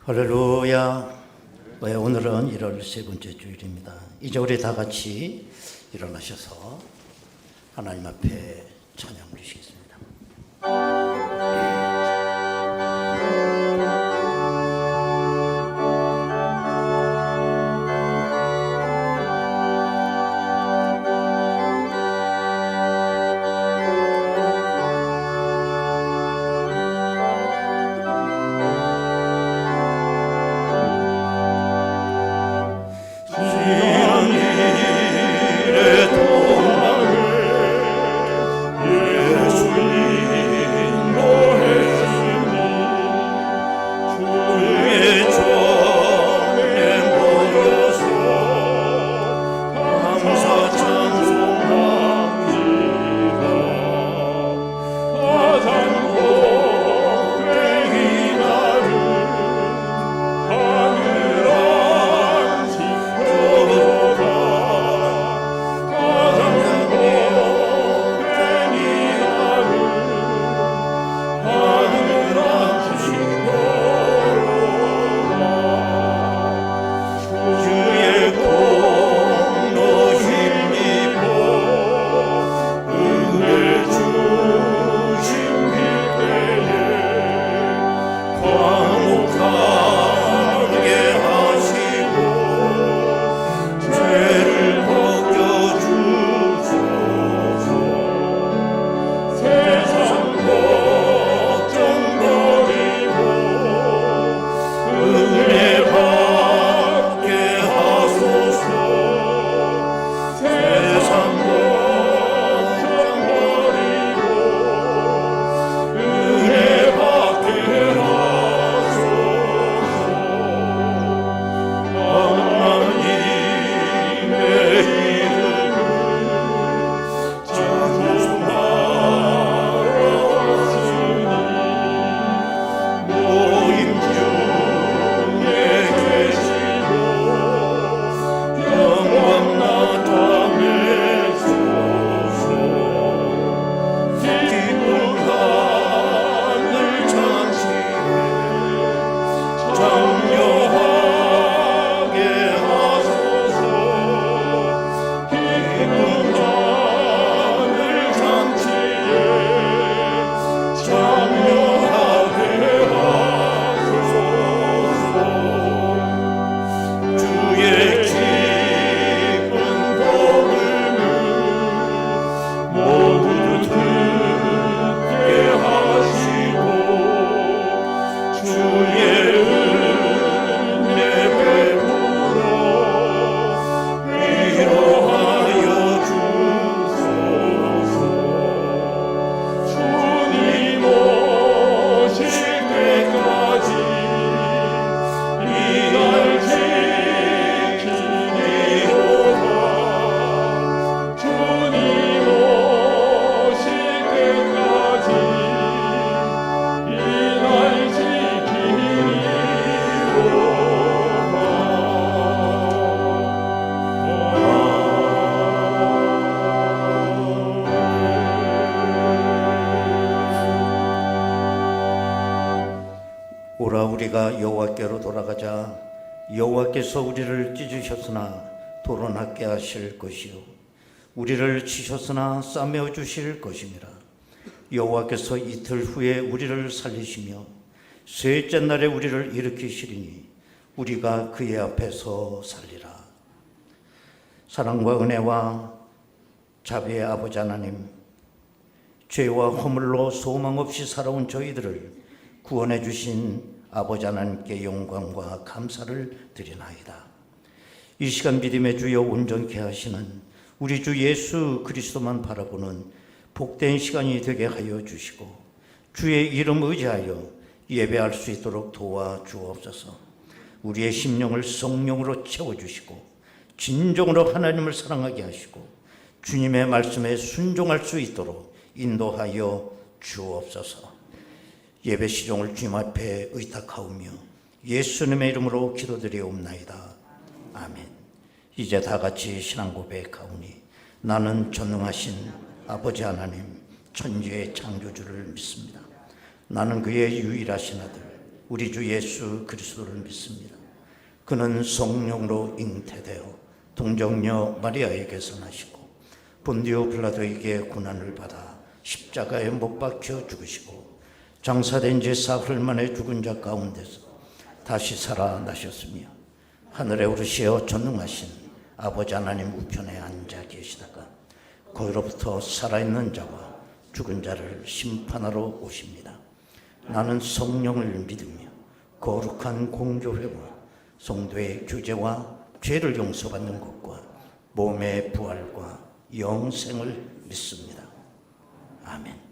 할렐루야. 오늘은 1월 세 번째 주일입니다. 이제 우리 다 같이 일어나셔서 하나님 앞에 찬양 드리시겠습니다. 오라 우리가 여호와께로 돌아가자. 여호와께서 우리를 찢으셨으나 도론하게 하실 것이요 우리를 치셨으나 싸매어 주실 것임이라. 여호와께서 이틀 후에 우리를 살리시며 셋째 날에 우리를 일으키시리니 우리가 그의 앞에서 살리라. 사랑과 은혜와 자비의 아버지 하나님, 죄와 허물로 소망 없이 살아온 저희들을 구원해 주신 아버지 하나님께 영광과 감사를 드리나이다. 이 시간 믿음의 주여 온전케 하시는 우리 주 예수 그리스도만 바라보는 복된 시간이 되게 하여 주시고 주의 이름 의지하여 예배할 수 있도록 도와주옵소서. 우리의 심령을 성령으로 채워주시고 진정으로 하나님을 사랑하게 하시고 주님의 말씀에 순종할 수 있도록 인도하여 주옵소서. 예배 시종을 주님 앞에 의탁하오며 예수님의 이름으로 기도드리옵나이다. 아멘. 이제 다 같이 신앙 고백하오니 나는 전능하신 아버지 하나님 천지의 창조주를 믿습니다. 나는 그의 유일하신 아들 우리 주 예수 그리스도를 믿습니다. 그는 성령으로 잉태되어 동정녀 마리아에게서 나시고 본디오 빌라도에게 고난을 받아 십자가에 못 박혀 죽으시고 장사된 지 사흘 만에 죽은 자 가운데서 다시 살아나셨으며 하늘에 오르시어 전능하신 아버지 하나님 우편에 앉아 계시다가 거기로부터 살아있는 자와 죽은 자를 심판하러 오십니다. 나는 성령을 믿으며 거룩한 공교회와 성도의 교제와 죄를 용서받는 것과 몸의 부활과 영생을 믿습니다. 아멘.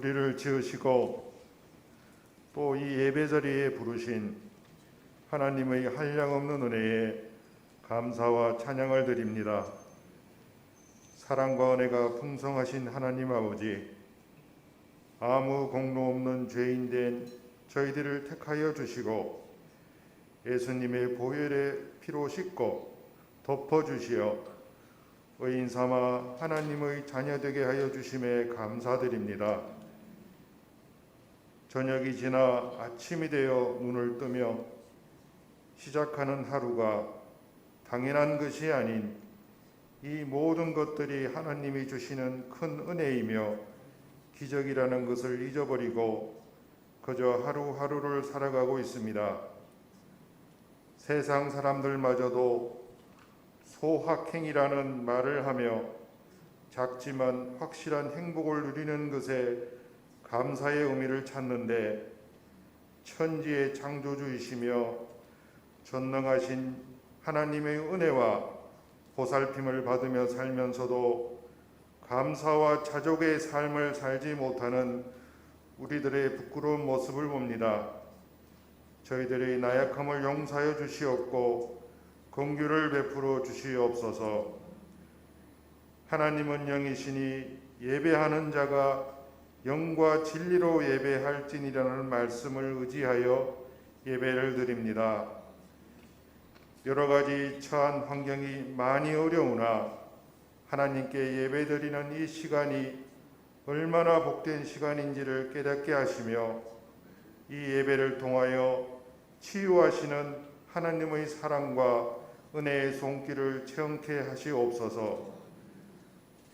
우리를 지으시고 또 이 예배자리에 부르신 하나님의 한량없는 은혜에 감사와 찬양을 드립니다. 사랑과 은혜가 풍성하신 하나님 아버지, 아무 공로 없는 죄인된 저희들을 택하여 주시고 예수님의 보혈의 피로 씻고 덮어주시어 의인 삼아 하나님의 자녀되게 하여 주심에 감사드립니다. 저녁이 지나 아침이 되어 눈을 뜨며 시작하는 하루가 당연한 것이 아닌 이 모든 것들이 하나님이 주시는 큰 은혜이며 기적이라는 것을 잊어버리고 그저 하루하루를 살아가고 있습니다. 세상 사람들마저도 소확행이라는 말을 하며 작지만 확실한 행복을 누리는 것에 감사의 의미를 찾는데 천지의 창조주이시며 전능하신 하나님의 은혜와 보살핌을 받으며 살면서도 감사와 자족의 삶을 살지 못하는 우리들의 부끄러운 모습을 봅니다. 저희들의 나약함을 용서하여 주시옵고 긍휼을 베풀어 주시옵소서. 하나님은 영이시니 예배하는 자가 영과 진리로 예배할지니라는 말씀을 의지하여 예배를 드립니다. 여러 가지 처한 환경이 많이 어려우나 하나님께 예배드리는 이 시간이 얼마나 복된 시간인지를 깨닫게 하시며 이 예배를 통하여 치유하시는 하나님의 사랑과 은혜의 손길을 체험케 하시옵소서.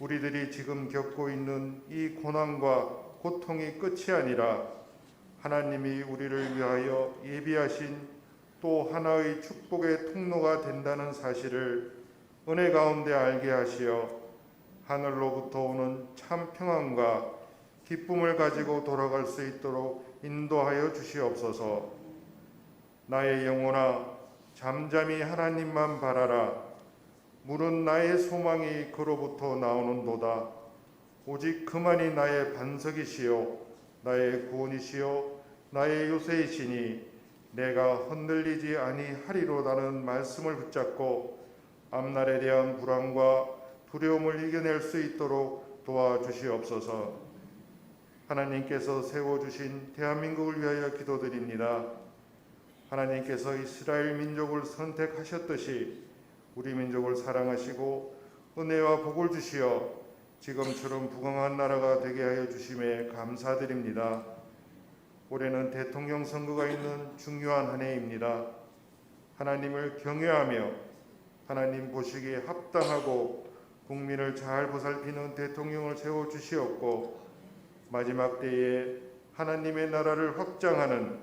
우리들이 지금 겪고 있는 이 고난과 고통이 끝이 아니라 하나님이 우리를 위하여 예비하신 또 하나의 축복의 통로가 된다는 사실을 은혜 가운데 알게 하시어 하늘로부터 오는 참 평안과 기쁨을 가지고 돌아갈 수 있도록 인도하여 주시옵소서. 나의 영혼아 잠잠히 하나님만 바라라. 물은 나의 소망이 그로부터 나오는도다. 오직 그만이 나의 반석이시요 나의 구원이시요 나의 요새이시니 내가 흔들리지 아니하리로라는 말씀을 붙잡고 앞날에 대한 불안과 두려움을 이겨낼 수 있도록 도와주시옵소서. 하나님께서 세워주신 대한민국을 위하여 기도드립니다. 하나님께서 이스라엘 민족을 선택하셨듯이 우리 민족을 사랑하시고 은혜와 복을 주시어 지금처럼 부강한 나라가 되게 하여 주심에 감사드립니다. 올해는 대통령 선거가 있는 중요한 한 해입니다. 하나님을 경외하며 하나님 보시기에 합당하고 국민을 잘 보살피는 대통령을 세워주시옵고 마지막 때에 하나님의 나라를 확장하는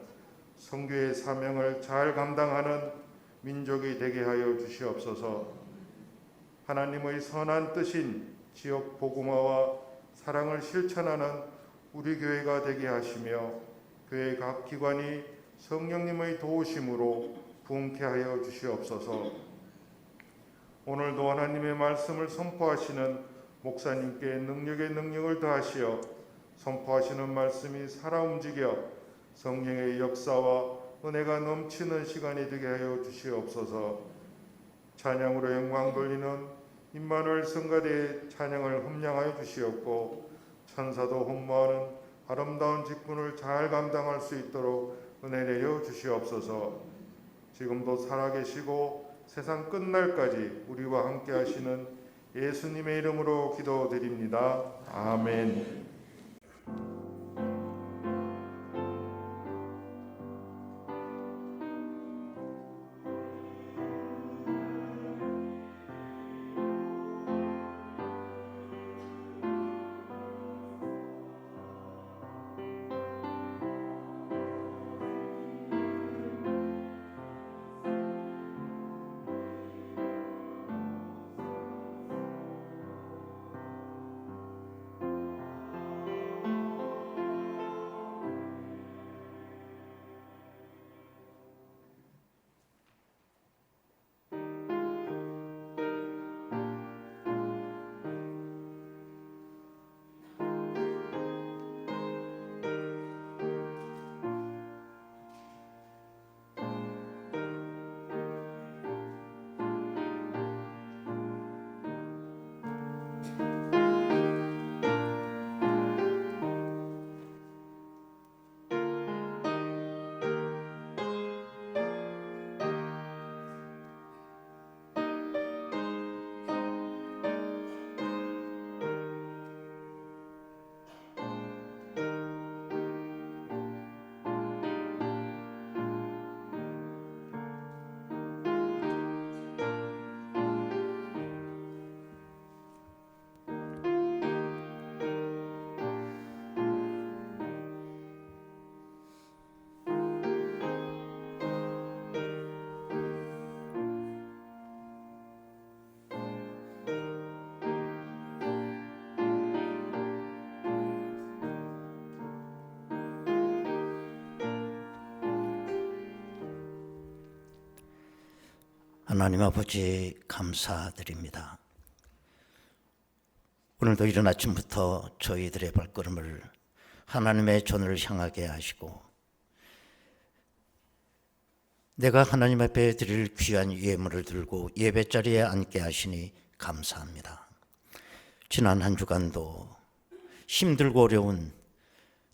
선교의 사명을 잘 감당하는 민족이 되게 하여 주시옵소서. 하나님의 선한 뜻인 지역 복음화와 사랑을 실천하는 우리 교회가 되게 하시며 교회 각 기관이 성령님의 도우심으로 부흥케 하여 주시옵소서. 오늘도 하나님의 말씀을 선포하시는 목사님께 능력에 능력을 더하시어 선포하시는 말씀이 살아 움직여 성령의 역사와 은혜가 넘치는 시간이 되게 하여 주시옵소서. 찬양으로 영광 돌리는 임마누엘 성가대의 찬양을 흠량하여 주시옵고 천사도 혼모하는 아름다운 직분을 잘 감당할 수 있도록 은혜 내려 주시옵소서. 지금도 살아계시고 세상 끝날까지 우리와 함께 하시는 예수님의 이름으로 기도드립니다. 아멘. 하나님 아버지 감사드립니다. 오늘도 이른 아침부터 저희들의 발걸음을 하나님의 전을 향하게 하시고 내가 하나님 앞에 드릴 귀한 예물을 들고 예배자리에 앉게 하시니 감사합니다. 지난 한 주간도 힘들고 어려운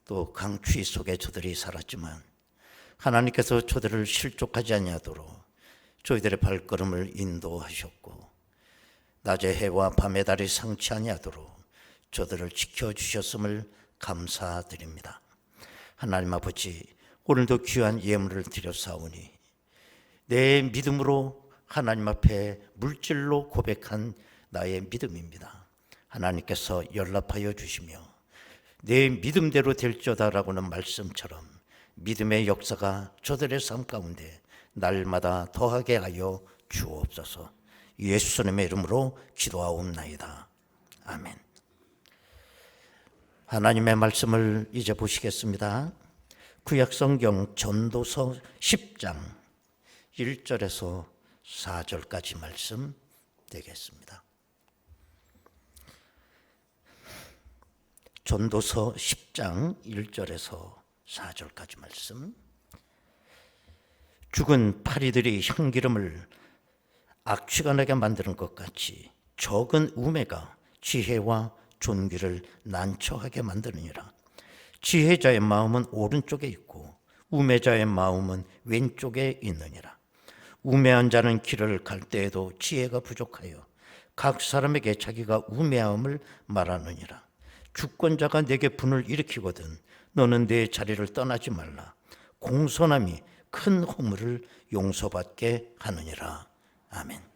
또 강추위 속에 저들이 살았지만 하나님께서 저들을 실족하지 아니하도록 저희들의 발걸음을 인도하셨고 낮의 해와 밤의 달이 상치 아니하도록 저들을 지켜주셨음을 감사드립니다. 하나님 아버지, 오늘도 귀한 예물을 드렸사오니 내 믿음으로 하나님 앞에 물질로 고백한 나의 믿음입니다. 하나님께서 연락하여 주시며 내 믿음대로 될지어다라고는 말씀처럼 믿음의 역사가 저들의 삶 가운데 날마다 더하게 하여 주옵소서. 예수님의 이름으로 기도하옵나이다. 아멘. 하나님의 말씀을 이제 보시겠습니다. 구약성경 전도서 10장 1절에서 4절까지 말씀 되겠습니다. 전도서 10장 1절에서 4절까지 말씀. 죽은 파리들이 향기름을 악취가 나게 만드는 것 같이 적은 우매가 지혜와 존귀를 난처하게 만드느니라. 지혜자의 마음은 오른쪽에 있고 우매자의 마음은 왼쪽에 있느니라. 우매한 자는 길을 갈 때에도 지혜가 부족하여 각 사람에게 자기가 우매함을 말하느니라. 주권자가 내게 분을 일으키거든 너는 내 자리를 떠나지 말라. 공손함이 큰 허물을 용서받게 하느니라. 아멘.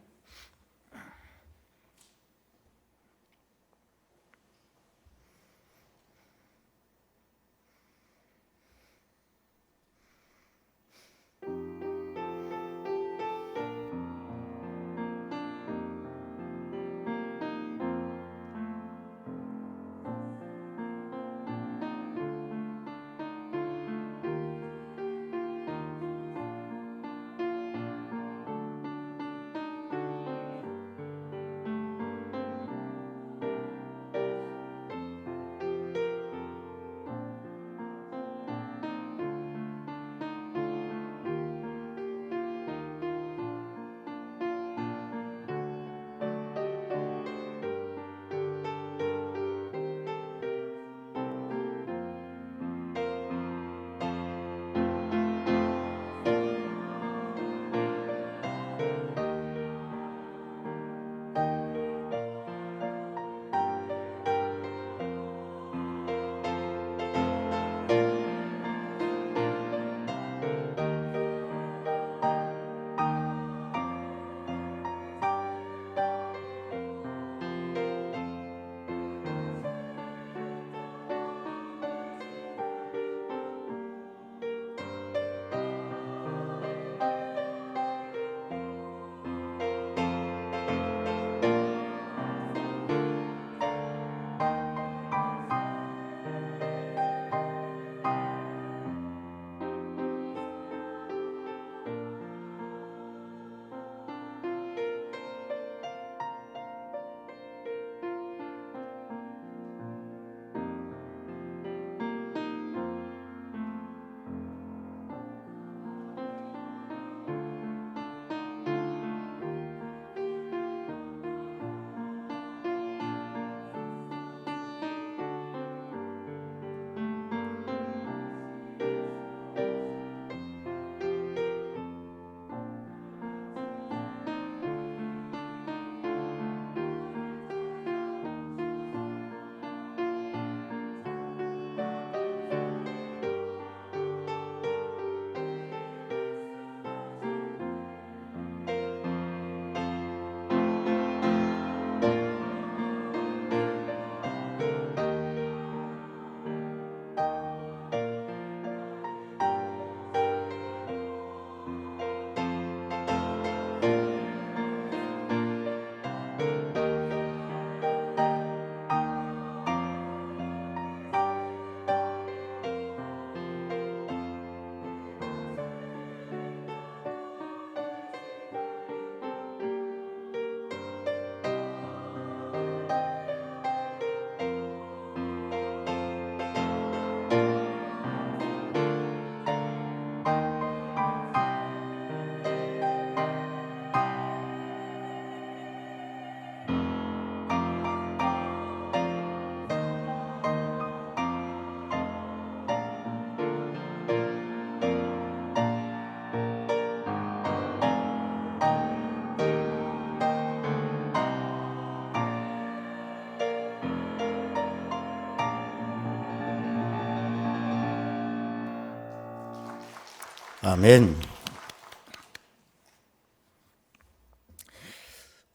아멘.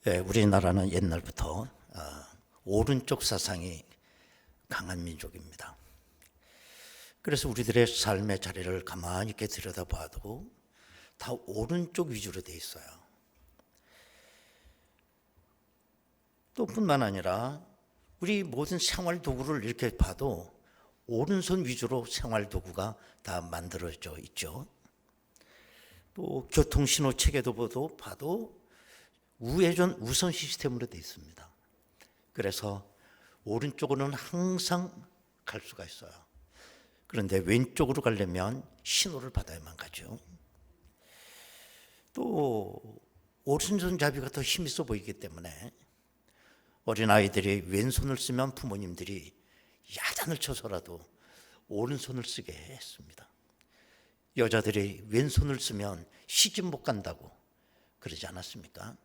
예, 우리나라는 옛날부터 오른쪽 사상이 강한 민족입니다. 그래서 우리들의 삶의 자리를 가만히 있게 들여다봐도 다 오른쪽 위주로 돼 있어요. 또 뿐만 아니라 우리 모든 생활 도구를 이렇게 봐도 오른손 위주로 생활 도구가 다 만들어져 있죠. 또 교통신호 체계도 봐도 우회전 우선 시스템으로 되어 있습니다. 그래서 오른쪽으로는 항상 갈 수가 있어요. 그런데 왼쪽으로 가려면 신호를 받아야만 가죠. 또 오른손잡이가 더 힘이 있어 보이기 때문에 어린아이들이 왼손을 쓰면 부모님들이 야단을 쳐서라도 오른손을 쓰게 했습니다. 여자들이 왼손을 쓰면 시집 못 간다고 그러지 않았습니까?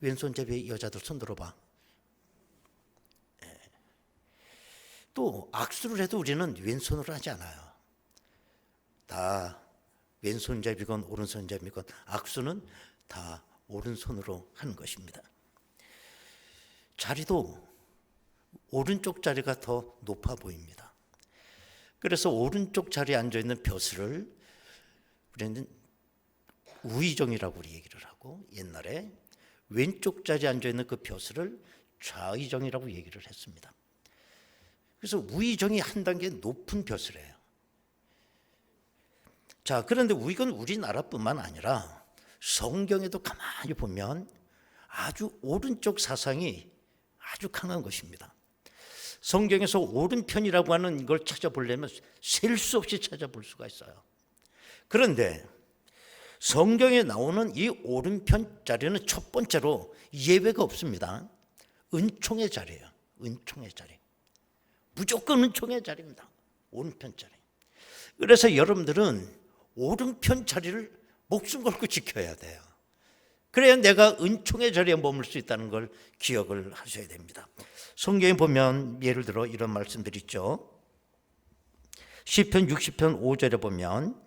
왼손잡이 여자들 손 들어봐. 또 악수를 해도 우리는 왼손으로 하지 않아요. 다 왼손잡이건 오른손잡이건 악수는 다 오른손으로 하는 것입니다. 자리도 오른쪽 자리가 더 높아 보입니다. 그래서 오른쪽 자리에 앉아있는 벼슬을 우리는 우의정이라고 우리 얘기를 하고, 옛날에 왼쪽 자리에 앉아있는 그 벼슬을 좌의정이라고 얘기를 했습니다. 그래서 우의정이 한 단계 높은 벼슬이에요. 자, 그런데 이건 우리나라뿐만 아니라 성경에도 가만히 보면 아주 오른쪽 사상이 아주 강한 것입니다. 성경에서 오른편이라고 하는 걸 찾아보려면 셀 수 없이 찾아볼 수가 있어요. 그런데 성경에 나오는 이 오른편 자리는 첫 번째로 예외가 없습니다. 은총의 자리예요. 은총의 자리. 무조건 은총의 자리입니다. 오른편 자리. 그래서 여러분들은 오른편 자리를 목숨 걸고 지켜야 돼요. 그래야 내가 은총의 자리에 머물 수 있다는 걸 기억을 하셔야 됩니다. 성경에 보면 예를 들어 이런 말씀들이 있죠. 시편 60편 5절에 보면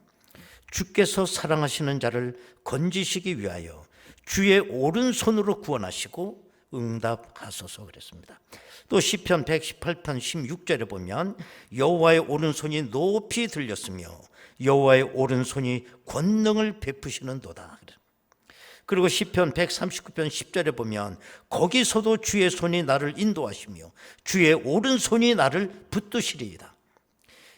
주께서 사랑하시는 자를 건지시기 위하여 주의 오른손으로 구원하시고 응답하소서 그랬습니다. 또 시편 118편 16절에 보면 여호와의 오른손이 높이 들렸으며 여호와의 오른손이 권능을 베푸시는도다. 그리고 시편 139편 10절에 보면 거기서도 주의 손이 나를 인도하시며 주의 오른손이 나를 붙드시리이다.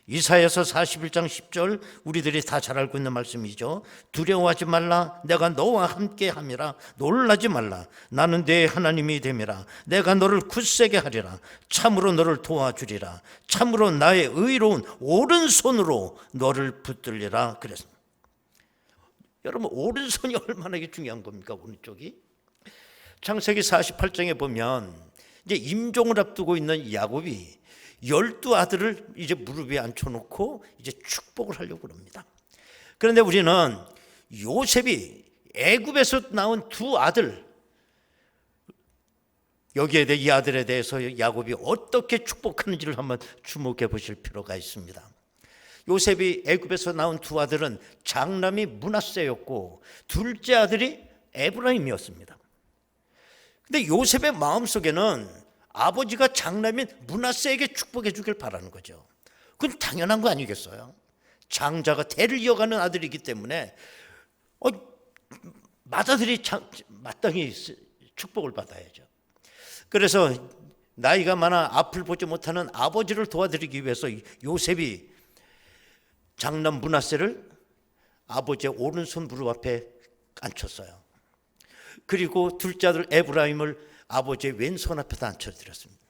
이사야서 41장 10절 우리들이 다 잘 알고 있는 말씀이죠. 두려워하지 말라, 내가 너와 함께 함이라. 놀라지 말라, 나는 네 하나님이 됨이라. 내가 너를 굳세게 하리라. 참으로 너를 도와주리라. 참으로 나의 의로운 오른손으로 너를 붙들리라. 그랬습니다. 여러분, 오른손이 얼마나 중요한 겁니까? 오른쪽이. 창세기 48장에 보면 이제 임종을 앞두고 있는 야곱이 12아들을 이제 무릎 위에 앉혀놓고 이제 축복을 하려고 합니다. 그런데 우리는 요셉이 애굽에서 나온 두 아들, 여기에 대해 이 아들에 대해서 야곱이 어떻게 축복하는지를 한번 주목해 보실 필요가 있습니다. 요셉이 애굽에서 나온 두 아들은 장남이 므낫세였고 둘째 아들이 에브라임이었습니다. 근데 요셉의 마음속에는 아버지가 장남인 므낫세에게 축복해 주길 바라는 거죠. 그건 당연한 거 아니겠어요? 장자가 대를 이어가는 아들이기 때문에 맏아들이 마땅히 축복을 받아야죠. 그래서 나이가 많아 앞을 보지 못하는 아버지를 도와드리기 위해서 요셉이 장남 므낫세를 아버지의 오른손 무릎 앞에 앉혔어요. 그리고 둘째 아들 에브라임을 아버지의 왼손 앞에다 앉혀드렸습니다.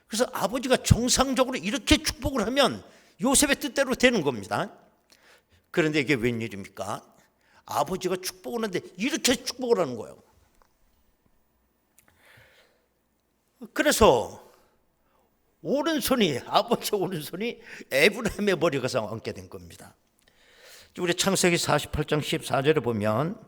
그래서 아버지가 정상적으로 이렇게 축복을 하면 요셉의 뜻대로 되는 겁니다. 그런데 이게 웬일입니까? 아버지가 축복을 하는데 이렇게 축복을 하는 거예요. 그래서 아버지 오른손이 에브라임의 머리에 가서 얹게 된 겁니다. 우리 창세기 48장 14절에 보면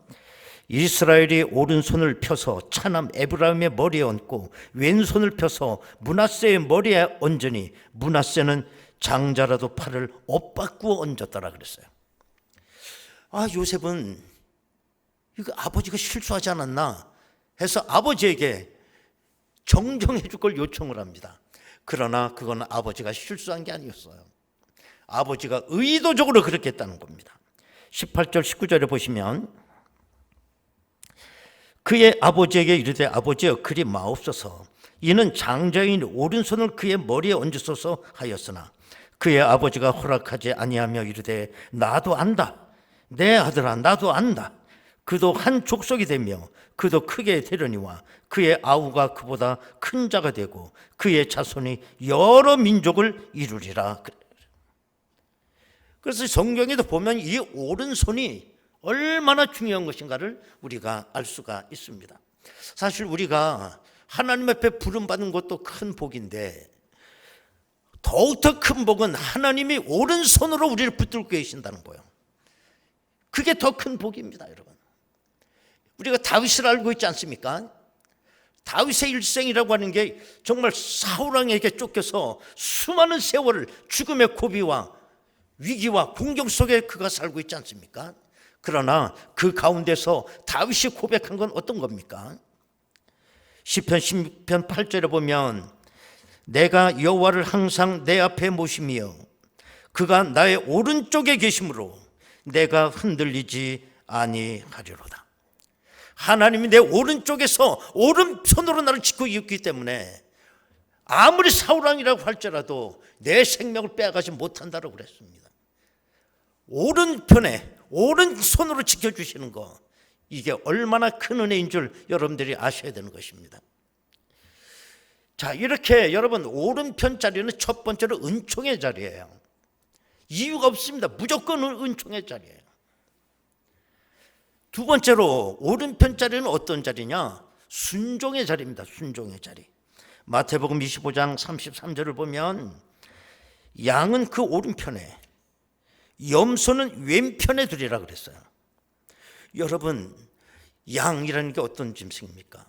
이스라엘이 오른손을 펴서 차남 에브라임의 머리에 얹고 왼손을 펴서 므낫세의 머리에 얹으니 므낫세는 장자라도 팔을 엇바꾸어 얹었더라 그랬어요. 요셉은 이거 아버지가 실수하지 않았나 해서 아버지에게 정정해 줄 걸 요청을 합니다. 그러나 그건 아버지가 실수한 게 아니었어요. 아버지가 의도적으로 그렇게 했다는 겁니다. 18절 19절에 보시면 그의 아버지에게 이르되 아버지여 그리 마옵소서 이는 장자인 오른손을 그의 머리에 얹으소서 하였으나 그의 아버지가 허락하지 아니하며 이르되 나도 안다 내 아들아 나도 안다 그도 한 족속이 되며 그도 크게 되려니와 그의 아우가 그보다 큰 자가 되고 그의 자손이 여러 민족을 이루리라. 그래서 성경에도 보면 이 오른손이 얼마나 중요한 것인가를 우리가 알 수가 있습니다. 사실 우리가 하나님 앞에 부름받은 것도 큰 복인데 더욱더 큰 복은 하나님이 오른손으로 우리를 붙들고 계신다는 거예요. 그게 더 큰 복입니다, 여러분. 우리가 다윗을 알고 있지 않습니까? 다윗의 일생이라고 하는 게 정말 사울왕에게 쫓겨서 수많은 세월을 죽음의 고비와 위기와 공경 속에 그가 살고 있지 않습니까? 그러나 그 가운데서 다윗이 고백한 건 어떤 겁니까? 시편 16편 8절에 보면 내가 여호와를 항상 내 앞에 모시며 그가 나의 오른쪽에 계심으로 내가 흔들리지 아니하리로다. 하나님이 내 오른쪽에서 오른손으로 나를 지키고 있기 때문에 아무리 사울왕이라고 할지라도 내 생명을 빼앗가지 못한다고 그랬습니다. 오른편에 오른손으로 지켜주시는 거, 이게 얼마나 큰 은혜인 줄 여러분들이 아셔야 되는 것입니다. 자, 이렇게 여러분 오른편 자리는 첫 번째로 은총의 자리예요. 이유가 없습니다. 무조건 은총의 자리예요. 두 번째로 오른편 자리는 어떤 자리냐? 순종의 자리입니다. 순종의 자리. 마태복음 25장 33절을 보면 양은 그 오른편에 염소는 왼편에 두리라 그랬어요. 여러분, 양이라는 게 어떤 짐승입니까?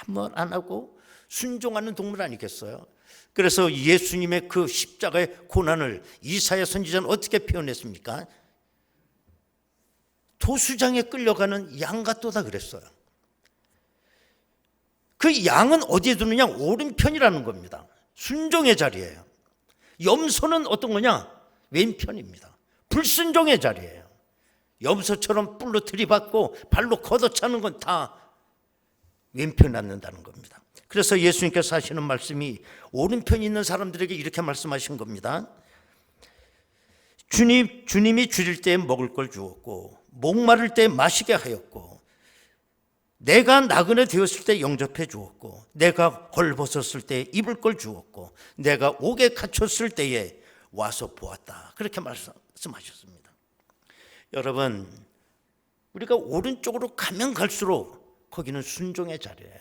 아무 말 안 하고 순종하는 동물 아니겠어요? 그래서 예수님의 그 십자가의 고난을 이사야 선지자는 어떻게 표현했습니까? 도수장에 끌려가는 양 같도다 그랬어요. 그 양은 어디에 두느냐? 오른편이라는 겁니다. 순종의 자리예요. 염소는 어떤 거냐? 왼편입니다. 불순종의 자리예요. 염소처럼 뿔로 들이받고 발로 걷어차는 건 다 왼편에 앉는다는 겁니다. 그래서 예수님께서 하시는 말씀이 오른편에 있는 사람들에게 이렇게 말씀하신 겁니다. 주님이 줄일 때 먹을 걸 주었고 목마를 때 마시게 하였고 내가 나그네 되었을 때 영접해 주었고 내가 헐벗었을 때 입을 걸 주었고 내가 옥에 갇혔을 때에 와서 보았다. 그렇게 말씀하셨습니다. 여러분, 우리가 오른쪽으로 가면 갈수록 거기는 순종의 자리예요.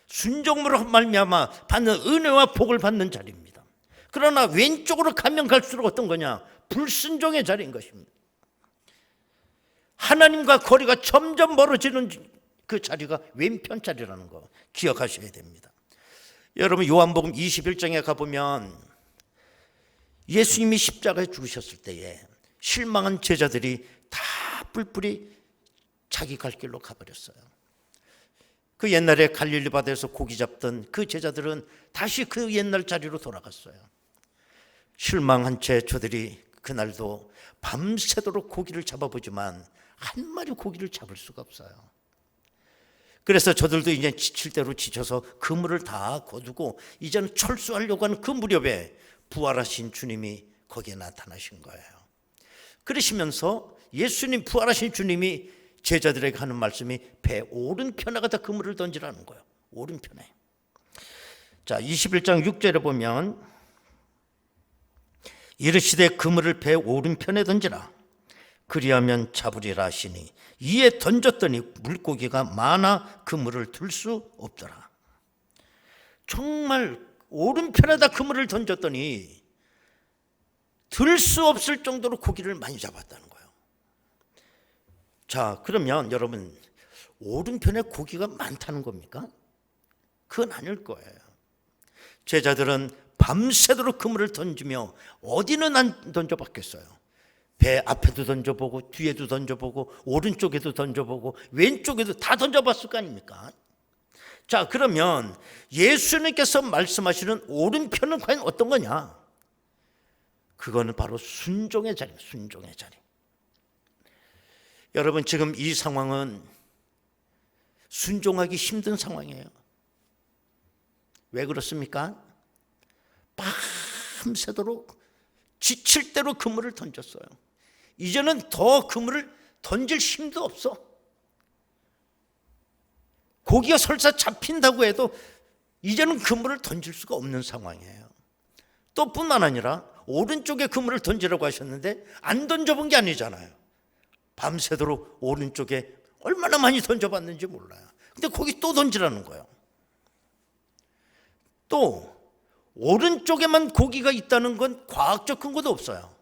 순종으로 말미암아 받는 은혜와 복을 받는 자리입니다. 그러나 왼쪽으로 가면 갈수록 어떤 거냐? 불순종의 자리인 것입니다. 하나님과 거리가 점점 멀어지는 그 자리가 왼편 자리라는 거 기억하셔야 됩니다. 여러분, 요한복음 21장에 가보면 예수님이 십자가에 죽으셨을 때에 실망한 제자들이 다 뿔뿔이 자기 갈 길로 가버렸어요. 그 옛날에 갈릴리 바다에서 고기 잡던 그 제자들은 다시 그 옛날 자리로 돌아갔어요. 실망한 채 저들이 그날도 밤새도록 고기를 잡아보지만 한 마리 고기를 잡을 수가 없어요. 그래서 저들도 이제 지칠 대로 지쳐서 그물을 다 거두고 이제는 철수하려고 하는 그 무렵에 부활하신 주님이 거기에 나타나신 거예요. 그러시면서 예수님, 부활하신 주님이 제자들에게 하는 말씀이 배 오른편에 갖다 그물을 던지라는 거예요. 오른편에. 자, 21장 6절에 보면 이르시되 그물을 배 오른편에 던지라. 그리하면 잡으리라 하시니 이에 던졌더니 물고기가 많아 그물을 들 수 없더라. 정말 오른편에다 그물을 던졌더니 들 수 없을 정도로 고기를 많이 잡았다는 거예요. 자, 그러면 여러분, 오른편에 고기가 많다는 겁니까? 그건 아닐 거예요. 제자들은 밤새도록 그물을 던지며 어디는 안 던져봤겠어요. 배 앞에도 던져보고 뒤에도 던져보고 오른쪽에도 던져보고 왼쪽에도 다 던져봤을 거 아닙니까? 자, 그러면 예수님께서 말씀하시는 오른편은 과연 어떤 거냐? 그거는 바로 순종의 자리입니다. 순종의 자리. 여러분, 지금 이 상황은 순종하기 힘든 상황이에요. 왜 그렇습니까? 밤새도록 지칠 대로 그물을 던졌어요. 이제는 더 그물을 던질 힘도 없어. 고기가 설사 잡힌다고 해도 이제는 그물을 던질 수가 없는 상황이에요. 또 뿐만 아니라 오른쪽에 그물을 던지라고 하셨는데 안 던져본 게 아니잖아요. 밤새도록 오른쪽에 얼마나 많이 던져봤는지 몰라요. 근데 거기 또 던지라는 거예요. 또 오른쪽에만 고기가 있다는 건 과학적 근거도 없어요.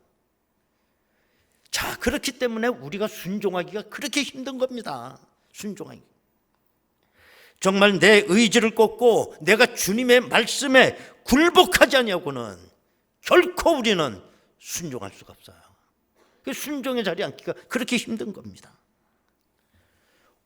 자, 그렇기 때문에 우리가 순종하기가 그렇게 힘든 겁니다. 순종하기. 정말 내 의지를 꺾고 내가 주님의 말씀에 굴복하지 아니하고는 결코 우리는 순종할 수가 없어요. 순종의 자리에 앉기가 그렇게 힘든 겁니다.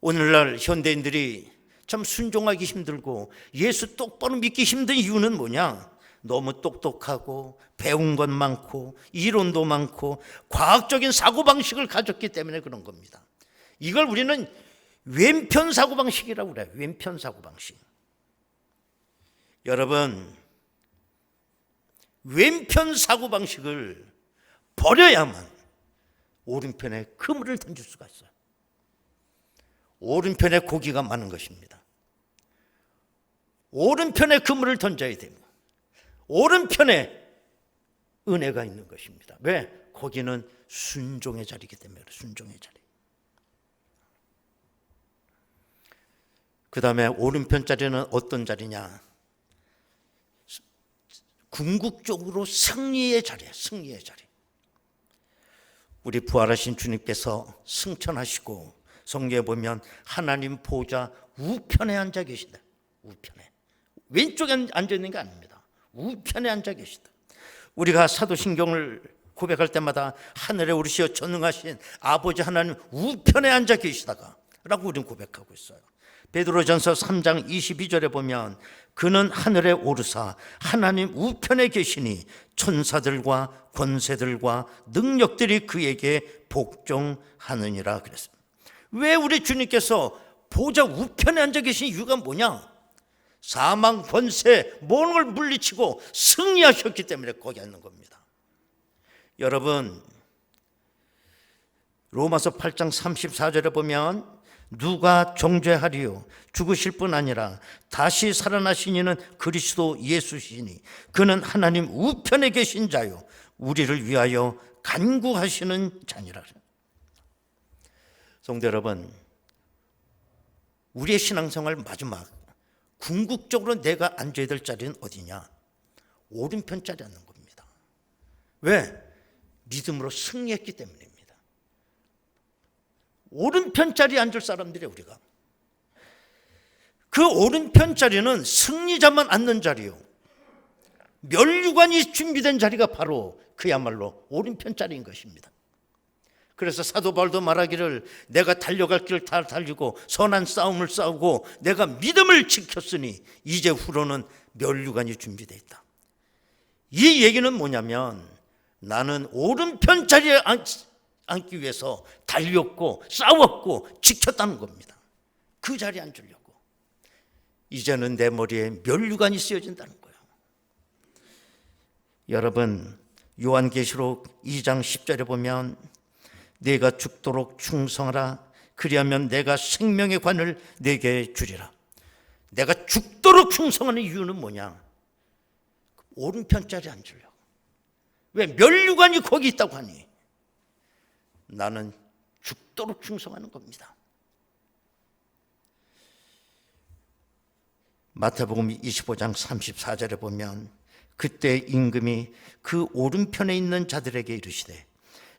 오늘날 현대인들이 참 순종하기 힘들고 예수 똑바로 믿기 힘든 이유는 뭐냐? 너무 똑똑하고 배운 것 많고 이론도 많고 과학적인 사고방식을 가졌기 때문에 그런 겁니다. 이걸 우리는 왼편 사고방식이라고 그래요. 왼편 사고방식. 여러분, 왼편 사고방식을 버려야만 오른편에 그물을 던질 수가 있어요. 오른편에 고기가 많은 것입니다. 오른편에 그물을 던져야 됩니다. 오른편에 은혜가 있는 것입니다. 왜? 거기는 순종의 자리이기 때문에 그래요. 순종의 자리. 그 다음에 오른편 자리는 어떤 자리냐? 궁극적으로 승리의 자리예요. 승리의 자리. 우리 부활하신 주님께서 승천하시고 성경에 보면 하나님 보좌 우편에 앉아 계신다. 우편에. 왼쪽에 앉아 있는 게 아닙니다. 우편에 앉아 계시다. 우리가 사도신경을 고백할 때마다 하늘에 오르시어 전능하신 아버지 하나님 우편에 앉아 계시다가 라고 우리는 고백하고 있어요. 베드로전서 3장 22절에 보면 그는 하늘에 오르사 하나님 우편에 계시니 천사들과 권세들과 능력들이 그에게 복종하느니라 그랬습니다. 왜 우리 주님께서 보좌 우편에 앉아 계신 이유가 뭐냐? 사망, 권세, 모든 걸 물리치고 승리하셨기 때문에 거기 앉는 겁니다. 여러분, 로마서 8장 34절에 보면 누가 정죄하리요? 죽으실 뿐 아니라 다시 살아나신 이는 그리스도 예수시니 그는 하나님 우편에 계신 자요 우리를 위하여 간구하시는 자니라. 성도 여러분, 우리의 신앙생활 마지막 궁극적으로 내가 앉아야 될 자리는 어디냐? 오른편 자리에 앉는 겁니다. 왜? 믿음으로 승리했기 때문입니다. 오른편 자리에 앉을 사람들이에요. 우리가 그 오른편 자리는 승리자만 앉는 자리요, 면류관이 준비된 자리가 바로 그야말로 오른편 자리인 것입니다. 그래서 사도 바울도 말하기를 내가 달려갈 길을 다 달리고 선한 싸움을 싸우고 내가 믿음을 지켰으니 이제 후로는 면류관이 준비되어 있다. 이 얘기는 뭐냐면 나는 오른편 자리에 앉기 위해서 달렸고 싸웠고 지켰다는 겁니다. 그 자리에 앉으려고. 이제는 내 머리에 면류관이 쓰여진다는 거예요. 여러분, 요한계시록 2장 10절에 보면 내가 죽도록 충성하라 그리하면 내가 생명의 관을 내게 주리라. 내가 죽도록 충성하는 이유는 뭐냐? 오른편 자리에 앉으려고. 왜? 면류관이 거기 있다고 하니 나는 죽도록 충성하는 겁니다. 마태복음 25장 34절에 보면 그때 임금이 그 오른편에 있는 자들에게 이르시되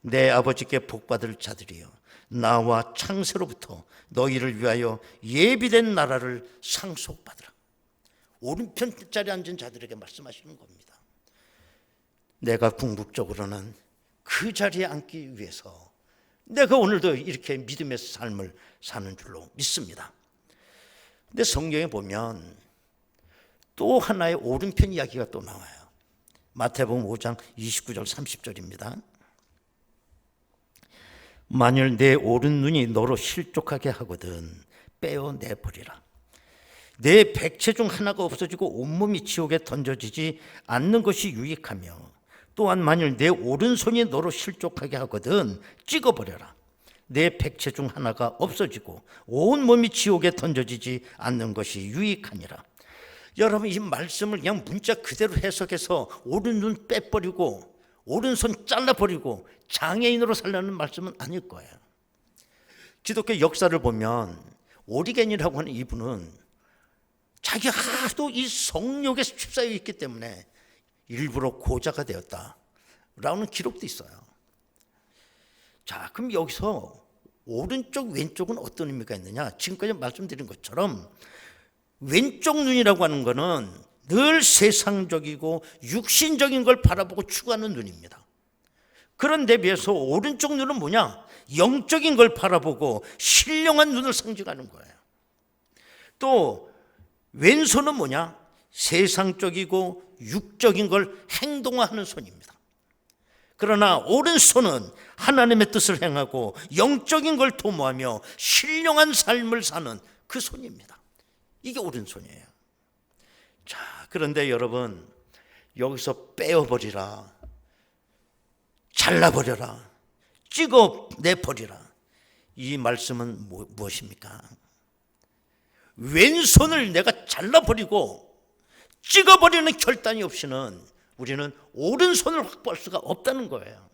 내 아버지께 복받을 자들이여 나와 창세로부터 너희를 위하여 예비된 나라를 상속받으라. 오른편 자리에 앉은 자들에게 말씀하시는 겁니다. 내가 궁극적으로는 그 그 자리에 앉기 위해서 내가 오늘도 이렇게 믿음의 삶을 사는 줄로 믿습니다. 근데 성경에 보면 또 하나의 오른편 이야기가 또 나와요. 마태복음 5장 29절 30절입니다. 만일 내 오른 눈이 너로 실족하게 하거든 빼어내버리라. 내 백체 중 하나가 없어지고 온몸이 지옥에 던져지지 않는 것이 유익하며, 또한 만일 내 오른손이 너로 실족하게 하거든 찍어버려라. 내 백체 중 하나가 없어지고 온몸이 지옥에 던져지지 않는 것이 유익하니라. 여러분, 이 말씀을 그냥 문자 그대로 해석해서 오른 눈 빼버리고 오른손 잘라버리고 장애인으로 살려는 말씀은 아닐 거예요. 기독교 역사를 보면 오리겐이라고 하는 이분은 자기가 하도 이 성욕에 휩싸여 있기 때문에 일부러 고자가 되었다라는 기록도 있어요. 자, 그럼 여기서 오른쪽 왼쪽은 어떤 의미가 있느냐? 지금까지 말씀드린 것처럼 왼쪽 눈이라고 하는 것은 늘 세상적이고 육신적인 걸 바라보고 추구하는 눈입니다. 그런데 비해서 오른쪽 눈은 뭐냐? 영적인 걸 바라보고 신령한 눈을 상징하는 거예요. 또 왼손은 뭐냐? 세상적이고 육적인 걸 행동화하는 손입니다. 그러나 오른손은 하나님의 뜻을 행하고 영적인 걸 도모하며 신령한 삶을 사는 그 손입니다. 이게 오른손이에요. 자, 그런데 여러분, 여기서 빼어버리라, 잘라버려라, 찍어내버리라, 이 말씀은 무엇입니까? 왼손을 내가 잘라버리고 찍어버리는 결단이 없이는 우리는 오른손을 확보할 수가 없다는 거예요.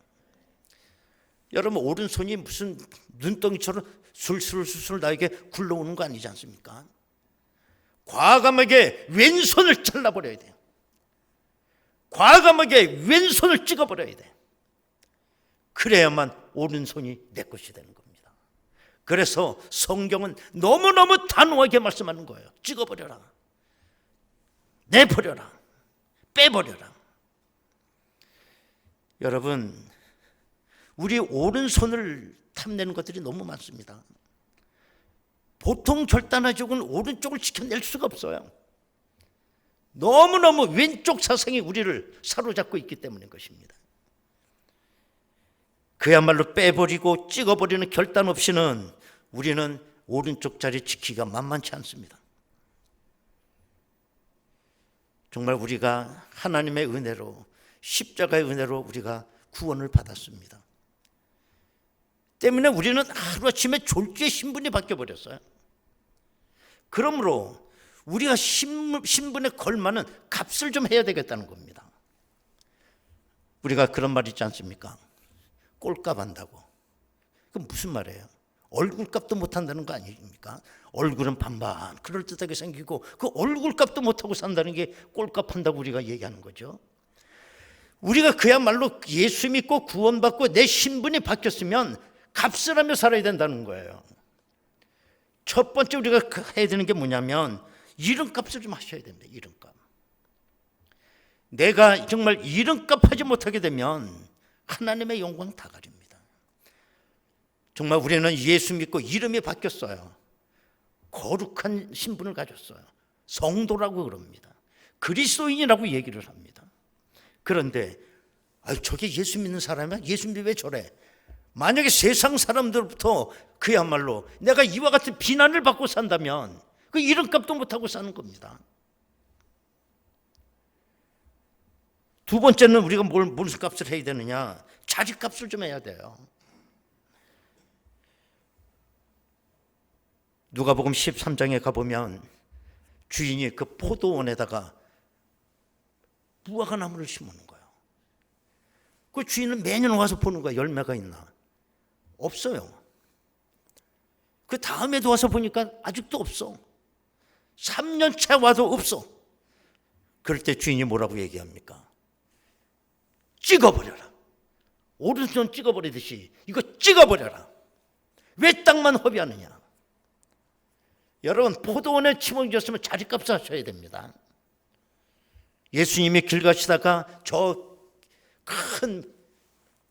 여러분, 오른손이 무슨 눈덩이처럼 술술 나에게 굴러오는 거 아니지 않습니까? 과감하게 왼손을 잘라버려야 돼요. 과감하게 왼손을 찍어버려야 돼. 그래야만 오른손이 내 것이 되는 겁니다. 그래서 성경은 너무너무 단호하게 말씀하는 거예요. 찍어버려라, 내버려라, 빼버려라. 여러분, 우리 오른손을 탐내는 것들이 너무 많습니다. 보통 결단하자고는 오른쪽을 지켜낼 수가 없어요. 너무너무 왼쪽 사상이 우리를 사로잡고 있기 때문인 것입니다. 그야말로 빼버리고 찍어버리는 결단 없이는 우리는 오른쪽 자리 지키기가 만만치 않습니다. 정말 우리가 하나님의 은혜로, 십자가의 은혜로 우리가 구원을 받았습니다. 때문에 우리는 하루아침에 졸지의 신분이 바뀌어버렸어요. 그러므로 우리가 신분에 걸맞는 값을 좀 해야 되겠다는 겁니다. 우리가 그런 말 있지 않습니까? 꼴값 한다고. 그건 무슨 말이에요? 얼굴값도 못한다는 거 아닙니까? 얼굴은 반반 그럴듯하게 생기고 그 얼굴값도 못하고 산다는 게 꼴값 한다고 우리가 얘기하는 거죠. 우리가 그야말로 예수 믿고 구원받고 내 신분이 바뀌었으면 값을 하며 살아야 된다는 거예요. 첫 번째 우리가 해야 되는 게 뭐냐면 이름값을 좀 하셔야 됩니다. 이름값. 내가 정말 이름값 하지 못하게 되면 하나님의 영광 다 가립니다. 정말 우리는 예수 믿고 이름이 바뀌었어요. 거룩한 신분을 가졌어요. 성도라고 그럽니다. 그리스도인이라고 얘기를 합니다. 그런데 저게 예수 믿는 사람이야? 예수 믿으면 왜 저래? 만약에 세상 사람들부터 그야말로 내가 이와 같은 비난을 받고 산다면 그 이름값도 못하고 사는 겁니다. 두 번째는 우리가 무슨 값을 해야 되느냐? 자리값을 좀 해야 돼요. 누가복음 13장에 가보면 주인이 그 포도원에다가 무화과 나무를 심는 거예요. 그 주인은 매년 와서 보는 거야. 열매가 있나? 없어요. 그 다음에도 와서 보니까 아직도 없어. 3년째 와도 없어. 그럴 때 주인이 뭐라고 얘기합니까? 찍어버려라. 오른손 찍어버리듯이 이거 찍어버려라. 왜 땅만 허비하느냐? 여러분, 포도원에 침을 자리값을 하셔야 됩니다. 예수님이 길 가시다가 저 큰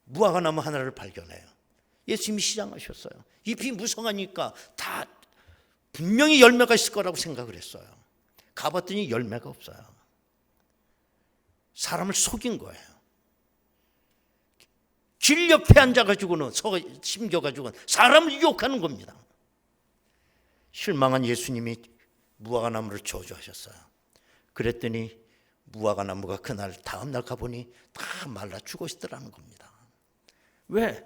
무화과나무 하나를 발견해요. 예수님이 시장하셨어요. 잎이 무성하니까 다 분명히 열매가 있을 거라고 생각을 했어요. 가봤더니 열매가 없어요. 사람을 속인 거예요. 길 옆에 앉아가지고는 심겨가지고는 사람을 유혹하는 겁니다. 실망한 예수님이 무화과나무를 저주하셨어요. 그랬더니 무화과나무가 그날 다음날 가보니 다 말라 죽어 있더라는 겁니다. 왜?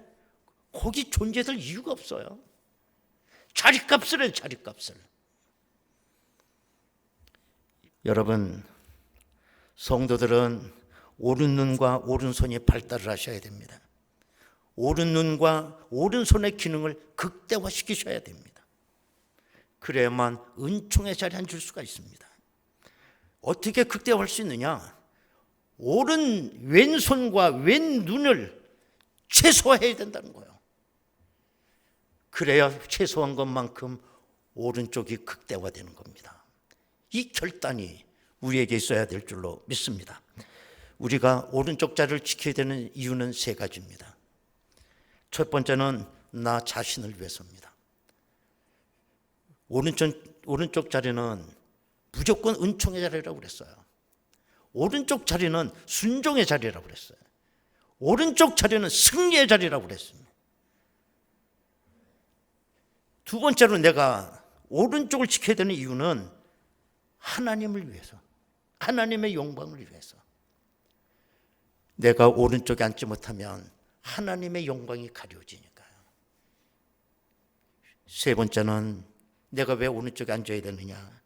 거기 존재될 이유가 없어요. 자리값을 해요. 자리값을. 여러분, 성도들은 오른눈과 오른손이 발달을 하셔야 됩니다. 오른눈과 오른손의 기능을 극대화시키셔야 됩니다. 그래야만 은총의 자리에 앉을 수가 있습니다. 어떻게 극대화할 수 있느냐? 왼손과 왼눈을 최소화해야 된다는 거예요. 그래야 최소한 것만큼 오른쪽이 극대화되는 겁니다. 이 결단이 우리에게 있어야 될 줄로 믿습니다. 우리가 오른쪽 자리를 지켜야 되는 이유는 세 가지입니다. 첫 번째는 나 자신을 위해서입니다. 오른쪽 자리는 무조건 은총의 자리라고 그랬어요. 오른쪽 자리는 순종의 자리라고 그랬어요. 오른쪽 자리는 승리의 자리라고 그랬습니다. 두 번째로 내가 오른쪽을 지켜야 되는 이유는 하나님을 위해서, 하나님의 영광을 위해서. 내가 오른쪽에 앉지 못하면 하나님의 영광이 가려지니까요. 세 번째는 내가 왜 오른쪽에 앉아야 되느냐?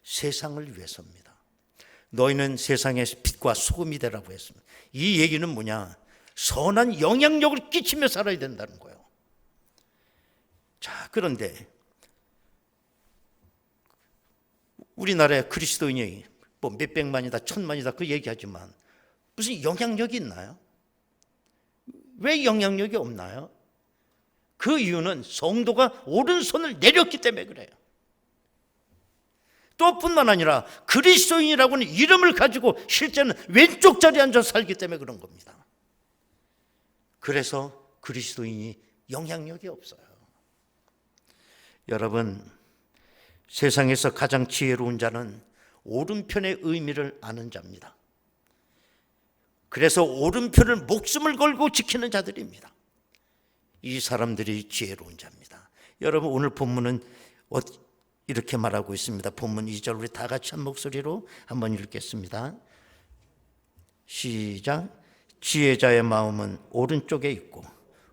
세상을 위해서입니다. 너희는 세상의 빛과 소금이 되라고 했습니다. 이 얘기는 뭐냐? 선한 영향력을 끼치며 살아야 된다는 거예요. 자, 그런데 우리나라의 그리스도인이 뭐 몇백만이다, 천만이다 그 얘기하지만 무슨 영향력이 있나요? 왜 영향력이 없나요? 그 이유는 성도가 오른손을 내렸기 때문에 그래요. 또 뿐만 아니라 그리스도인이라고는 이름을 가지고 실제는 왼쪽 자리에 앉아서 살기 때문에 그런 겁니다. 그래서 그리스도인이 영향력이 없어요. 여러분, 세상에서 가장 지혜로운 자는 오른편의 의미를 아는 자입니다. 그래서 오른편을 목숨을 걸고 지키는 자들입니다. 이 사람들이 지혜로운 자입니다. 여러분, 오늘 본문은 이렇게 말하고 있습니다. 본문 2절 우리 다 같이 한 목소리로 한번 읽겠습니다. 시작. 지혜자의 마음은 오른쪽에 있고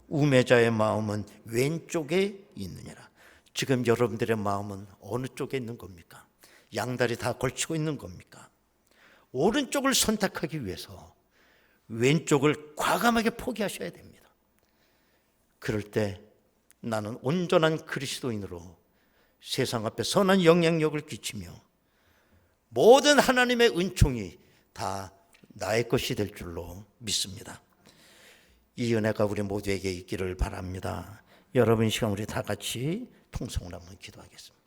우매자의 마음은 왼쪽에 있느니라. 지금 여러분들의 마음은 어느 쪽에 있는 겁니까? 양다리 다 걸치고 있는 겁니까? 오른쪽을 선택하기 위해서 왼쪽을 과감하게 포기하셔야 됩니다. 그럴 때 나는 온전한 그리스도인으로 세상 앞에 선한 영향력을 끼치며 모든 하나님의 은총이 다 나의 것이 될 줄로 믿습니다. 이 은혜가 우리 모두에게 있기를 바랍니다. 여러분, 이 시간 우리 다 같이 통성으로 한번 기도하겠습니다.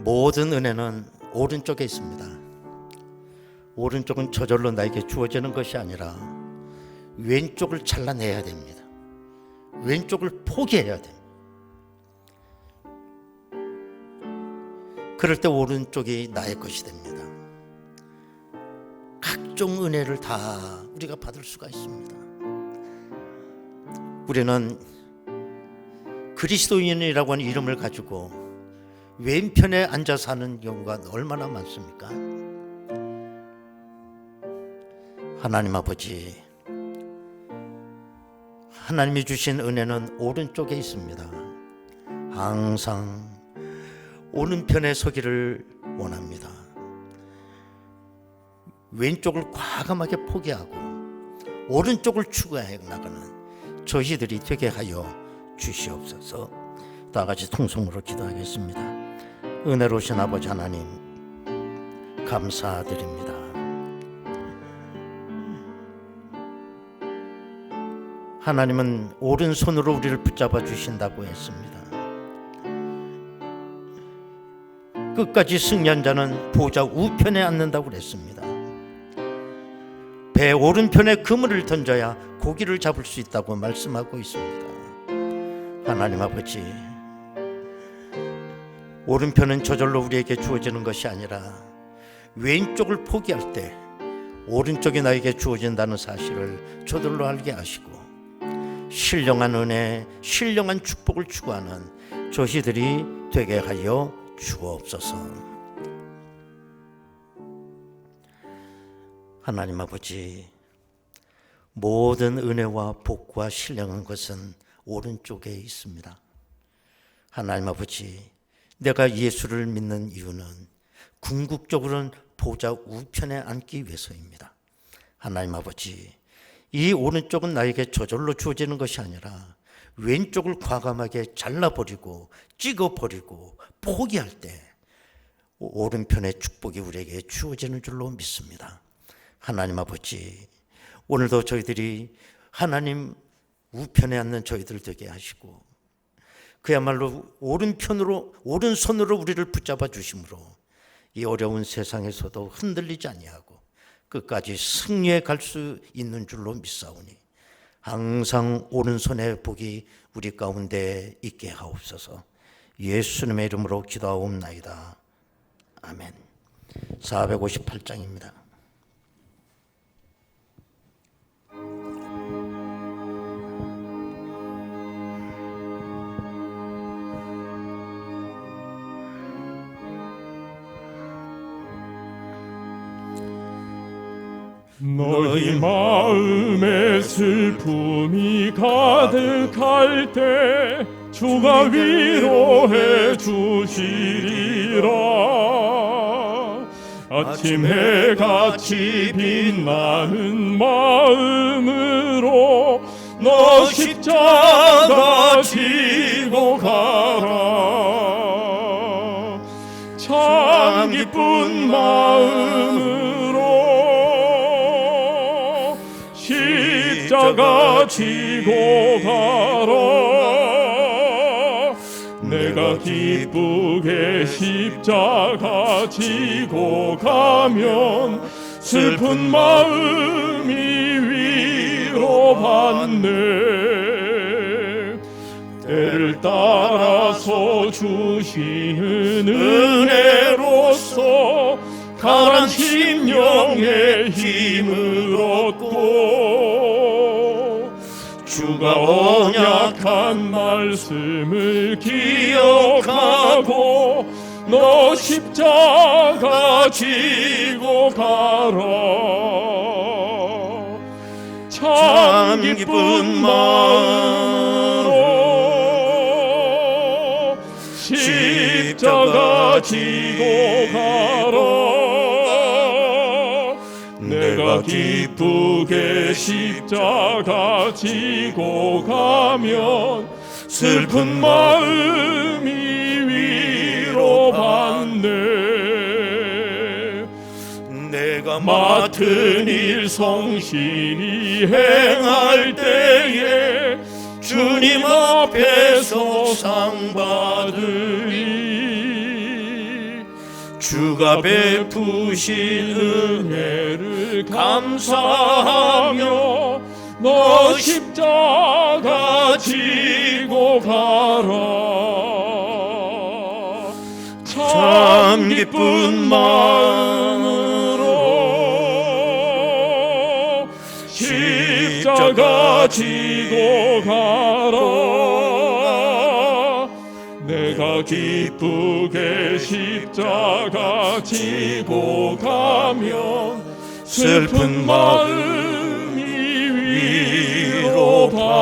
모든 은혜는 오른쪽에 있습니다. 오른쪽은 저절로 나에게 주어지는 것이 아니라 왼쪽을 잘라내야 됩니다. 왼쪽을 포기해야 됩니다. 그럴 때 오른쪽이 나의 것이 됩니다. 각종 은혜를 다 우리가 받을 수가 있습니다. 우리는 그리스도인이라고 하는 이름을 가지고 왼편에 앉아 사는 경우가 얼마나 많습니까? 하나님 아버지, 하나님이 주신 은혜는 오른쪽에 있습니다. 항상 오른편에 서기를 원합니다. 왼쪽을 과감하게 포기하고 오른쪽을 추구해 나가는 저희들이 되게 하여 주시옵소서. 다 같이 통성으로 기도하겠습니다. 은혜로우신 아버지 하나님, 감사드립니다. 하나님은 오른손으로 우리를 붙잡아 주신다고 했습니다. 끝까지 승리한 자는 보좌 우편에 앉는다고 그랬습니다. 배 오른편에 그물을 던져야 고기를 잡을 수 있다고 말씀하고 있습니다. 하나님 아버지, 오른편은 저절로 우리에게 주어지는 것이 아니라 왼쪽을 포기할 때 오른쪽이 나에게 주어진다는 사실을 저절로 알게 하시고, 신령한 은혜, 신령한 축복을 추구하는 저희들이 되게 하여 주옵소서. 하나님 아버지, 모든 은혜와 복과 신령한 것은 오른쪽에 있습니다. 하나님 아버지, 내가 예수를 믿는 이유는 궁극적으로는 보좌 우편에 앉기 위해서입니다. 하나님 아버지, 이 오른쪽은 나에게 저절로 주어지는 것이 아니라 왼쪽을 과감하게 잘라버리고 찍어버리고 포기할 때 오른편의 축복이 우리에게 주어지는 줄로 믿습니다. 하나님 아버지, 오늘도 저희들이 하나님 우편에 앉는 저희들 되게 하시고, 그야말로 오른편으로, 오른손으로 우리를 붙잡아 주심으로 이 어려운 세상에서도 흔들리지 아니하고 끝까지 승리해 갈 수 있는 줄로 믿사오니 항상 오른손의 복이 우리 가운데 있게 하옵소서. 예수님의 이름으로 기도하옵나이다. 아멘. 458장입니다. 너희 마음에 슬픔이 가득할 때 주가 위로해 주시리라. 아침 해같이 빛나는 마음으로 너 십자가 지고 가라. 참 기쁜 마음으로 십자가 지고 가라. 내가 기쁘게 십자가 지고 가면 슬픈 마음이 위로받네. 때를 따라서 주시는 은혜로서 강한 심령의 힘을 얻고 주가 언약한 말씀을 기억하고 너 십자가 지고 가라. 참 기쁜 마음으로 십자가 지고 가라. 내가 기쁘게 십자가 지고 가면 슬픈 마음이 위로받네. 내가 맡은 일 성실히 행할 때에 주님 앞에서 상 받으리. 주가 베푸신 은혜를 감사하며 너 십자가 지고 가라. 참 기쁜 마음으로 십자가 지고 가라. 내가 기쁘게 십자가 지고 가면 슬픈 마음이 위로받네.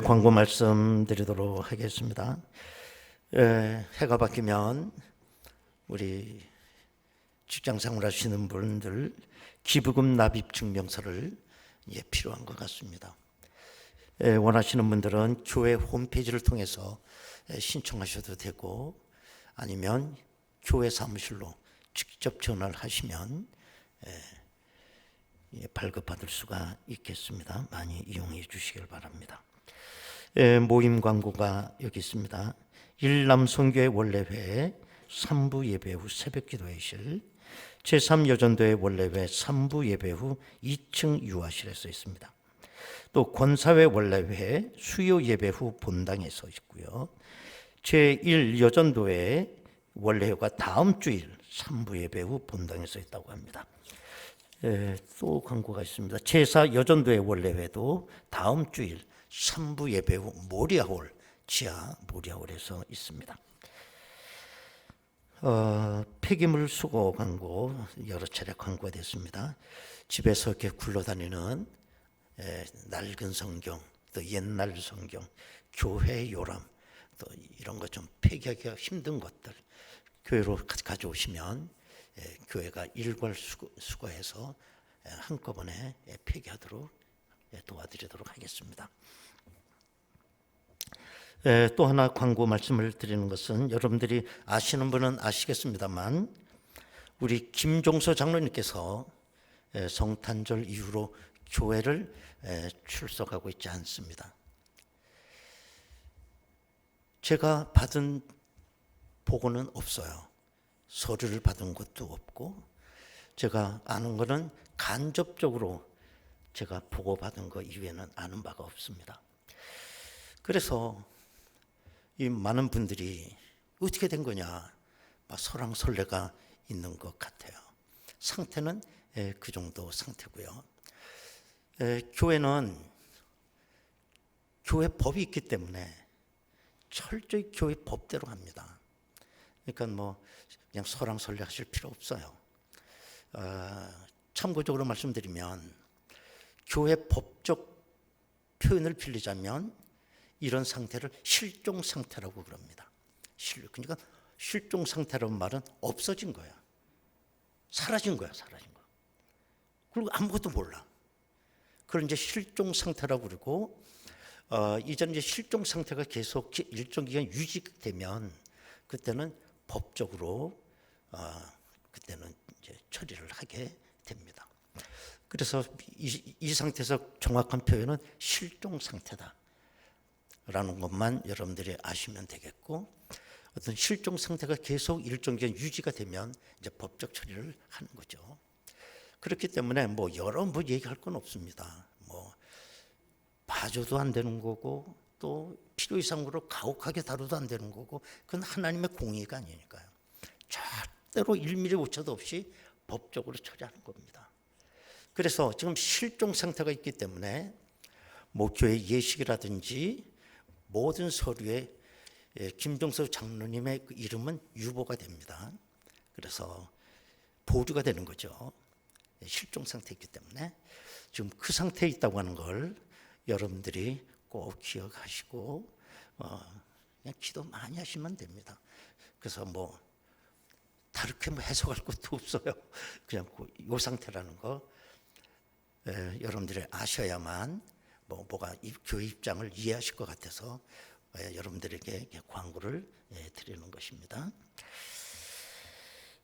광고 말씀드리도록 하겠습니다. 해가 바뀌면 우리 직장생활 하시는 분들 기부금 납입 증명서를 필요한 것 같습니다. 원하시는 분들은 교회 홈페이지를 통해서 신청하셔도 되고, 아니면 교회 사무실로 직접 전화를 하시면 발급받을 수가 있겠습니다. 많이 이용해 주시길 바랍니다. 모임 광고가 여기 있습니다. 일남성교회 원래회 3부 예배 후 새벽기도회실, 제3여전도회 원래회 3부 예배 후 2층 유아실에 써 있습니다. 또 권사회 원래회 수요 예배 후 본당에 써 있고요. 제1여전도회 원래회가 다음 주일 3부 예배 후 본당에 써 있다고 합니다. 또 광고가 있습니다. 제4여전도회 원래회도 다음 주일 3부 예배 후 모리아홀, 지하 모리아홀에서 있습니다. 폐기물 수거 광고 여러 차례 광고가 됐습니다. 집에서 이렇게 굴러다니는 낡은 성경, 또 옛날 성경, 교회 요람, 또 이런 것 좀 폐기하기가 힘든 것들 교회로 가져오시면 교회가 일괄 수거해서 한꺼번에 폐기하도록 도와드리도록 하겠습니다. 또 하나 광고 말씀을 드리는 것은 여러분들이 아시는 분은 아시겠습니다만 우리 김종서 장로님께서 성탄절 이후로 교회를 출석하고 있지 않습니다. 제가 받은 보고는 없어요. 서류를 받은 것도 없고 제가 아는 것은 간접적으로 제가 보고받은 것 이외에는 아는 바가 없습니다. 그래서 이 많은 분들이 어떻게 된 거냐 설왕설래가 있는 것 같아요. 상태는 그 정도 상태고요. 교회는 교회 법이 있기 때문에 철저히 교회 법대로 합니다. 그러니까 그냥 설왕설래 하실 필요 없어요. 참고적으로 말씀드리면 교회 법적 표현을 빌리자면 이런 상태를 실종 상태라고 그럽니다. 그러니까 실종 상태라는 말은 없어진 거야. 사라진 거야, 사라진 거. 그리고 아무것도 몰라. 그걸 이제 실종 상태라고 그러고 이전 이제 실종 상태가 계속 일정 기간 유지되면 그때는 법적으로 그때는 이제 처리를 하게 됩니다. 그래서 이 상태에서 정확한 표현은 실종 상태다. 라는 것만 여러분들이 아시면 되겠고 어떤 실종 상태가 계속 일정 기간 유지가 되면 이제 법적 처리를 하는 거죠. 그렇기 때문에 여러 얘기할 건 없습니다. 봐줘도 안 되는 거고 또 필요 이상으로 가혹하게 다뤄도 안 되는 거고 그건 하나님의 공의가 아니니까요. 절대로 1mm 오차도 없이 법적으로 처리하는 겁니다. 그래서 지금 실종 상태가 있기 때문에 교회 예식이라든지 모든 서류에 김종서 장로님의 그 이름은 유보가 됩니다. 그래서 보류가 되는 거죠. 실종 상태이기 때문에 지금 그 상태에 있다고 하는 걸 여러분들이 꼭 기억하시고 그냥 기도 많이 하시면 됩니다. 그래서 다르게 해석할 것도 없어요. 그냥 이 상태라는 거 여러분들이 아셔야만 뭐가 교회 입장을 이해하실 것 같아서 여러분들에게 광고를 드리는 것입니다.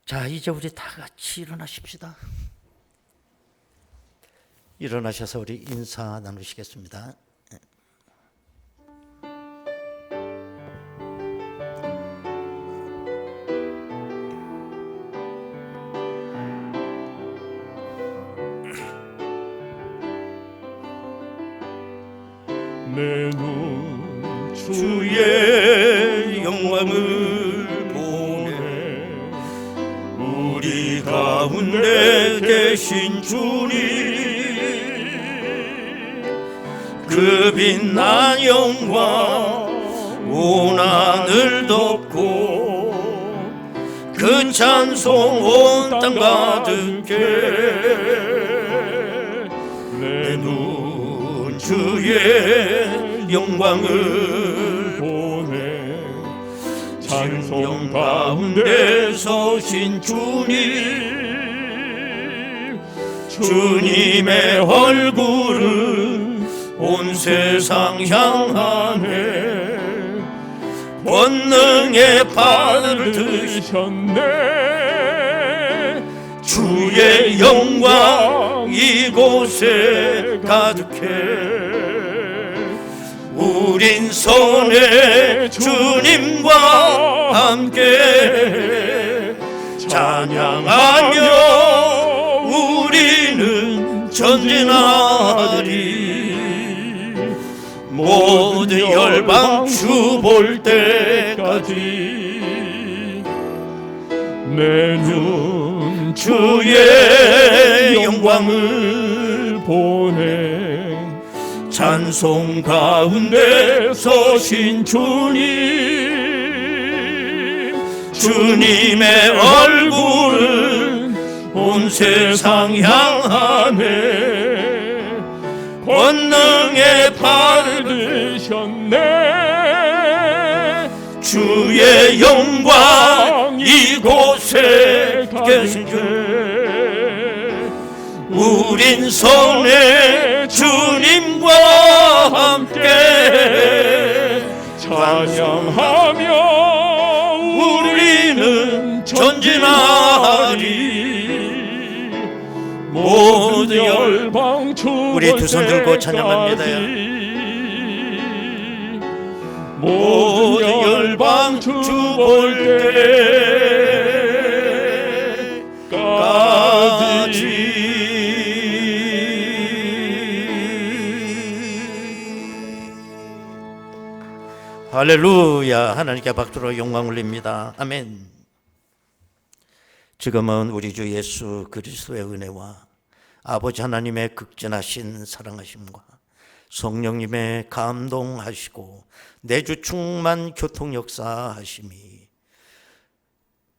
자, 이제 우리 다 같이 일어나십시다. 일어나셔서 우리 인사 나누시겠습니다. 내 눈 주의 영광을 보네. 우리 가운데 계신 주님, 그 빛난 영광 온 하늘 덮고 그 찬송 온 땅 가득해. 내 눈 주의 영광을 보내 찬송 가운데 서신 주님, 주님의 얼굴은 온 세상 향하네. 권능의 팔을 드셨네. 주의 영광 이곳에 가득해. 우린 손에 주님과 함께 찬양하며 우리는 전진하리. 모든 열방 주 볼 때까지 내 눈 주의 영광을 보내 찬송 가운데 서신 주님의 얼굴은 온 세상 향하네. 권능의 팔을 드셨네. 주의 영광 이곳에 계신 주. 우린 손에 주님과 함께 찬양하며 우리는 전진하리. 모든 열방 우리 두 손 들고 찬양합니다. 모든 열방 주 볼 때까지. 할렐루야. 하나님께 박수로 영광 올립니다. 아멘. 지금은 우리 주 예수 그리스도의 은혜와 아버지 하나님의 극진하신 사랑하심과 성령님의 감동하시고 내주 충만 교통 역사하심이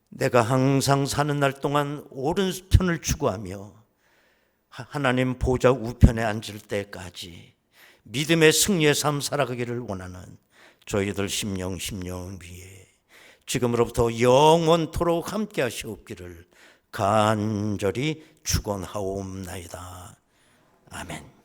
내가 항상 사는 날 동안 오른편을 추구하며 하나님 보좌 우편에 앉을 때까지 믿음의 승리의 삶 살아가기를 원하는 저희들 심령 위에 지금으로부터 영원토록 함께 하시옵기를 간절히 축원하옵나이다. 아멘.